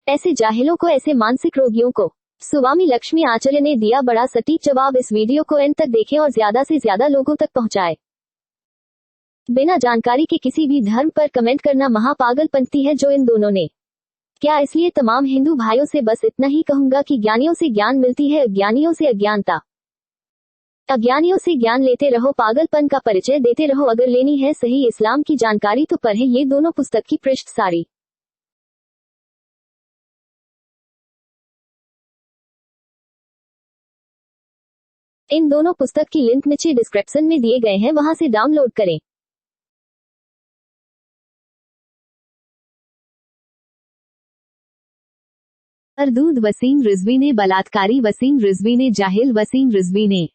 ऐसे जाहिलों को, ऐसे मानसिक रोगियों को स्वामी लक्ष्मी आचार्य ने दिया बड़ा सटीक जवाब। इस वीडियो को एंड तक देखें और ज्यादा से ज्यादा लोगों तक पहुंचाएं। बिना जानकारी के किसी भी धर्म पर कमेंट करना महापागलपंती है जो इन दोनों ने क्या। इसलिए तमाम हिंदू भाइयों से बस इतना ही कहूंगा कि ज्ञानियों से ज्ञान मिलती है, अज्ञानियों से अज्ञानता। अज्ञानियों से ज्ञान लेते रहो, पागलपन का परिचय देते रहो। अगर लेनी है सही इस्लाम की जानकारी तो पढ़े ये दोनों पुस्तक की पृष्ठ सारी। इन दोनों पुस्तक की लिंक नीचे डिस्क्रिप्शन में दिए गए हैं, वहां से डाउनलोड करें। मरदूद वसीम रिजवी ने बलात्कारी वसीम रिजवी ने जाहिल वसीम रिजवी ने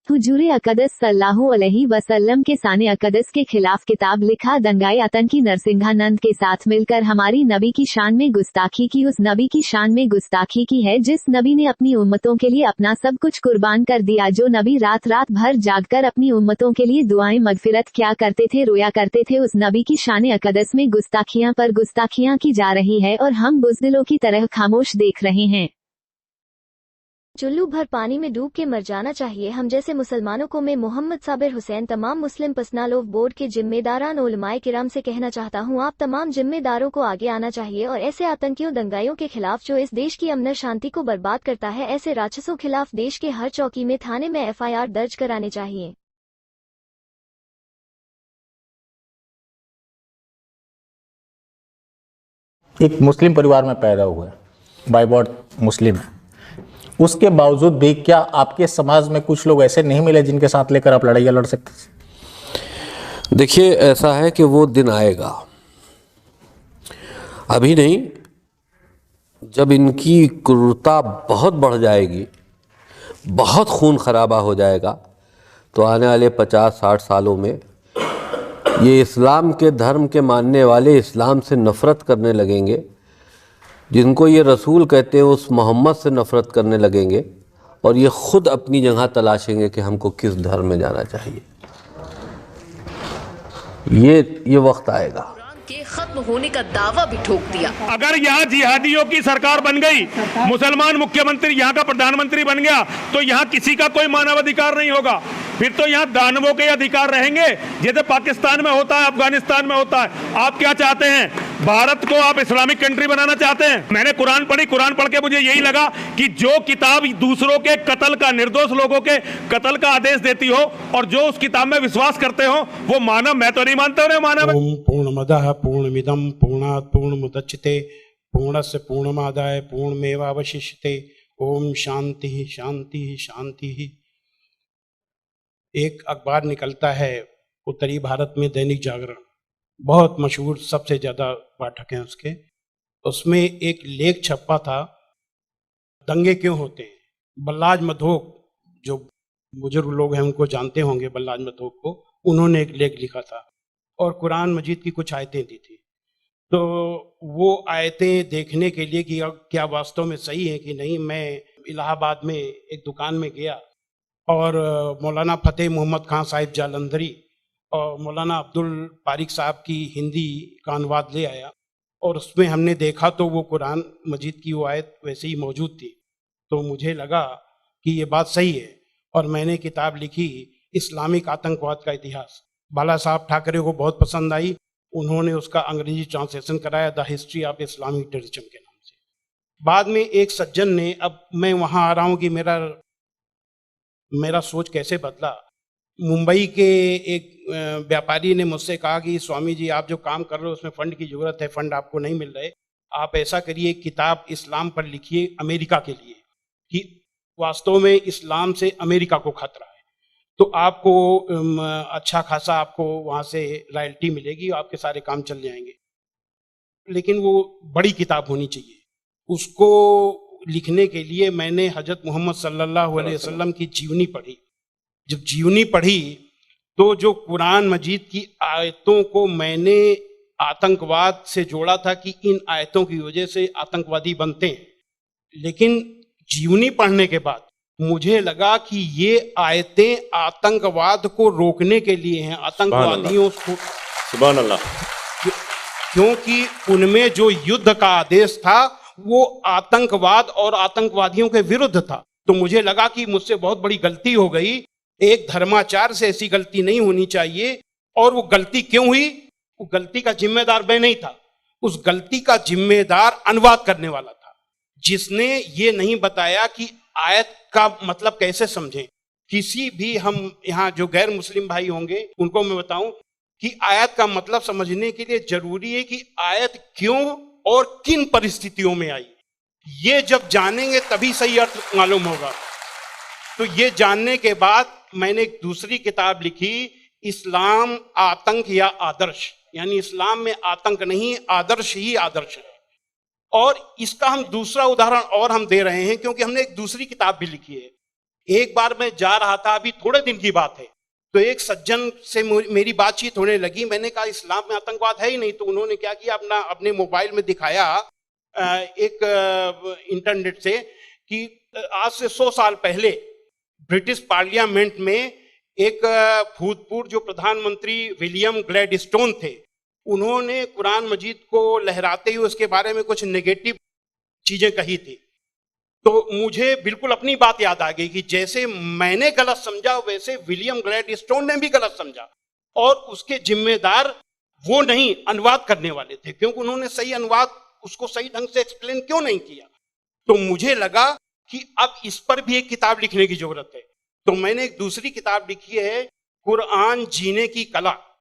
हुजूर अकदस सल्लल्लाहु अलैहि वसल्लम के साने अकदस के खिलाफ किताब लिखा। दंगाए आतंकी नरसिंहानंद के साथ मिलकर हमारी नबी की शान में गुस्ताखी की। उस नबी की शान में गुस्ताखी की है जिस नबी ने अपनी उम्मतों के लिए अपना सब कुछ कुर्बान कर दिया। जो नबी रात रात भर जागकर अपनी उम्मतों के लिए दुआएं मगफिरत क्या करते थे, रोया करते थे। उस नबी की शान अकदस में गुस्ताखियां पर गुस्ताखियां की जा रही है और हम बुज़दिलों की तरह खामोश देख रहे हैं। चुल्लू भर पानी में डूब के मर जाना चाहिए हम जैसे मुसलमानों को। मैं मोहम्मद साबिर हुसैन तमाम मुस्लिम पर्सनल ऑफ बोर्ड के जिम्मेदारान उलमाए किराम से कहना चाहता हूँ, आप तमाम जिम्मेदारों को आगे आना चाहिए और ऐसे आतंकियों दंगाइयों के खिलाफ जो इस देश की अमन शांति को बर्बाद करता है, ऐसे राक्षसों खिलाफ देश के हर चौकी में थाने में FIR दर्ज कराने चाहिए। एक मुस्लिम परिवार में पैदा हुआ है, बाय बर्थ मुस्लिम है, उसके बावजूद भी क्या आपके समाज में कुछ लोग ऐसे नहीं मिले जिनके साथ लेकर आप लड़ाइयाँ लड़ सकते? देखिए, ऐसा है कि वो दिन आएगा, अभी नहीं। जब इनकी क्रूरता बहुत बढ़ जाएगी, बहुत खून खराबा हो जाएगा, तो आने वाले 50-60 सालों में ये इस्लाम के धर्म के मानने वाले इस्लाम से नफ़रत करने लगेंगे। जिनको ये रसूल कहते हैं उस मोहम्मद से नफ़रत करने लगेंगे और ये ख़ुद अपनी जगह तलाशेंगे कि हमको किस धर्म में जाना चाहिए। ये वक्त आएगा। के खत्म होने का दावा भी ठोक दिया। अगर यहाँ जिहादियों की सरकार बन गई, मुसलमान मुख्यमंत्री यहाँ का प्रधानमंत्री बन गया, तो यहाँ किसी का कोई मानवाधिकार नहीं होगा। फिर तो यहाँ दानवों के अधिकार रहेंगे, जैसे पाकिस्तान में होता है, अफगानिस्तान में होता है। आप क्या चाहते हैं? भारत को आप इस्लामिक कंट्री बनाना चाहते हैं? मैंने कुरान पढ़ी, कुरान पढ़ के मुझे यही लगा कि जो किताब दूसरों के कत्ल का, निर्दोष लोगों के कत्ल का आदेश देती हो और जो उस किताब में विश्वास करते हो वो मानव, मैं तो नहीं मानता हूँ मानव। पूर्णमदः पूर्णमिदं पूर्णात् पूर्णमुदच्यते पूर्णस्य पूर्णमादाय पूर्णमेवावशिष्यते। ओम शांति शांति शांति। एक अखबार निकलता है उत्तरी भारत में, दैनिक जागरण, बहुत मशहूर, सबसे ज़्यादा पाठक हैं उसके। उसमें एक लेख छपा था, दंगे क्यों होते हैं। बल्लाज मधोक, जो बुजुर्ग लोग हैं उनको जानते होंगे, बल्लाज मधोक को, उन्होंने एक लेख लिखा था और कुरान मजीद की कुछ आयतें दी थी। तो वो आयतें देखने के लिए कि क्या वास्तव में सही है कि नहीं, मैं इलाहाबाद में एक दुकान में गया और मौलाना फतेह मोहम्मद खान साहिब जालंधरी और मौलाना अब्दुल पारिक साहब की हिंदी का अनुवाद ले आया और उसमें हमने देखा तो वो कुरान मजीद की वो आयत वैसे ही मौजूद थी। तो मुझे लगा कि ये बात सही है और मैंने किताब लिखी, इस्लामिक आतंकवाद का इतिहास। बाला साहब ठाकरे को बहुत पसंद आई, उन्होंने उसका अंग्रेजी ट्रांसलेशन कराया, the history of Islamic terrorism के नाम से। बाद में एक सज्जन ने, अब मैं वहाँ आ रहा हूँ कि मेरा सोच कैसे बदला। मुंबई के एक व्यापारी ने मुझसे कहा कि स्वामी जी, आप जो काम कर रहे हो उसमें फंड की जरूरत है, फंड आपको नहीं मिल रहे, आप ऐसा करिए, किताब इस्लाम पर लिखिए अमेरिका के लिए कि वास्तव में इस्लाम से अमेरिका को खतरा है, तो आपको अच्छा खासा आपको वहाँ से रॉयल्टी मिलेगी, आपके सारे काम चल जाएंगे। लेकिन वो बड़ी किताब होनी चाहिए। उसको लिखने के लिए मैंने हजरत मोहम्मद सल्लल्लाहु अलैहि वसल्लम की जीवनी पढ़ी। जब जीवनी पढ़ी तो जो कुरान मजीद की आयतों को मैंने आतंकवाद से जोड़ा था कि इन आयतों की वजह से आतंकवादी बनते हैं, लेकिन जीवनी पढ़ने के बाद मुझे लगा कि ये आयतें आतंकवाद को रोकने के लिए हैं, आतंकवादियों को, सुभान अल्लाह, क्योंकि उनमें जो युद्ध का आदेश था वो आतंकवाद और आतंकवादियों के विरुद्ध था। तो मुझे लगा कि मुझसे बहुत बड़ी गलती हो गई, एक धर्माचार्य से ऐसी गलती नहीं होनी चाहिए। और वो गलती क्यों हुई? वो गलती का जिम्मेदार मैं नहीं था, उस गलती का जिम्मेदार अनुवाद करने वाला था, जिसने ये नहीं बताया कि आयत का मतलब कैसे समझें। किसी भी हम यहाँ जो गैर मुस्लिम भाई होंगे उनको मैं बताऊं कि आयत का मतलब समझने के लिए जरूरी है कि आयत क्यों और किन परिस्थितियों में आई। ये जब जानेंगे तभी सही अर्थ मालूम होगा। तो ये जानने के बाद मैंने एक दूसरी किताब लिखी, इस्लाम आतंक या आदर्श, यानी इस्लाम में आतंक नहीं, आदर्श ही आदर्श है। और इसका हम दूसरा उदाहरण और हम दे रहे हैं क्योंकि हमने एक दूसरी किताब भी लिखी है। एक बार मैं जा रहा था, अभी थोड़े दिन की बात है, तो एक सज्जन से मेरी बातचीत होने लगी। मैंने कहा इस्लाम में आतंकवाद है ही नहीं। तो उन्होंने क्या किया, अपने मोबाइल में दिखाया एक इंटरनेट से कि आज से 100 साल पहले ब्रिटिश पार्लियामेंट में एक भूतपूर्व जो प्रधानमंत्री विलियम ग्लैडस्टोन थे, उन्होंने कुरान मजीद को लहराते हुए उसके बारे में कुछ नेगेटिव चीजें कही थी। तो मुझे बिल्कुल अपनी बात याद आ गई कि जैसे मैंने गलत समझा वैसे विलियम ग्लैडस्टोन ने भी गलत समझा, और उसके जिम्मेदार वो नहीं, अनुवाद करने वाले थे, क्योंकि उन्होंने सही अनुवाद उसको सही ढंग से एक्सप्लेन क्यों नहीं किया। तो मुझे लगा कि अब इस पर भी एक किताब लिखने की जरूरत है। तो मैंने एक दूसरी किताब लिखी है, कुरान जीने की कला।